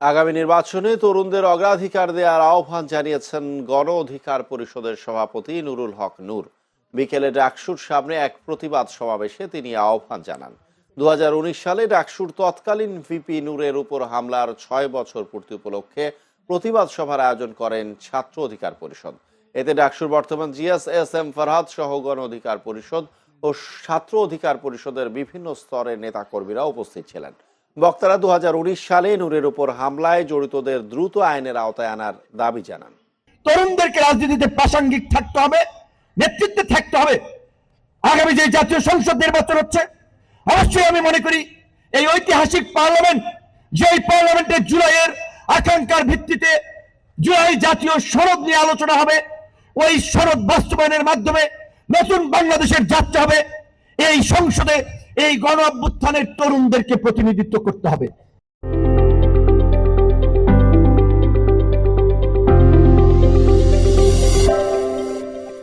আগামী নির্বাচনে তরুণদের অগ্রাধিকার দেওয়ার আহ্বান জানিয়েছেন গণ অধিকার পরিষদের সভাপতি নুরুল হক নূর। বিকেলে ডাকসুর সামনে এক প্রতিবাদ সমাবেশে তিনি আহ্বান জানান। 2019 সালে ডাকসুর তৎকালীন ভিপি নূরের উপর হামলার 6 বছর পূর্তি উপলক্ষে প্রতিবাদ সভার আয়োজন করেন ছাত্র অধিকার পরিষদ। এতে ডাকসুর বর্তমান জিএস এস এম ফরহাদ সহ গণ অধিকার পরিষদ ও ছাত্র অধিকার পরিষদের বিভিন্ন স্তরের নেতাকর্মীরা উপস্থিত ছিলেন। বক্তারা 2019 সালে নূরের উপর হামলায় জড়িতদের দ্রুত আইনের আওতায় আনার দাবি জানান। তরুণদেরকে রাজনীতিতে প্রাসঙ্গিক থাকতে হবে, নেতৃত্বে থাকতে হবে। আগামী যে জাতীয় সংসদ নির্বাচন হচ্ছে, অবশ্যই আমি মনে করি এই ঐতিহাসিক পার্লামেন্ট, যেই পার্লামেন্টে জুলাইয়ের আকাঙ্ক্ষার ভিত্তিতে জুলাই জাতীয় সনদ নিয়ে আলোচনা হবে, ওই সনদ বাস্তবায়নের মাধ্যমে নতুন বাংলাদেশের যাত্রা হবে। এই সংসদে এই গণ অভ্যুত্থানের তরুণদেরকে প্রতিনিধিত্ব করতে হবে।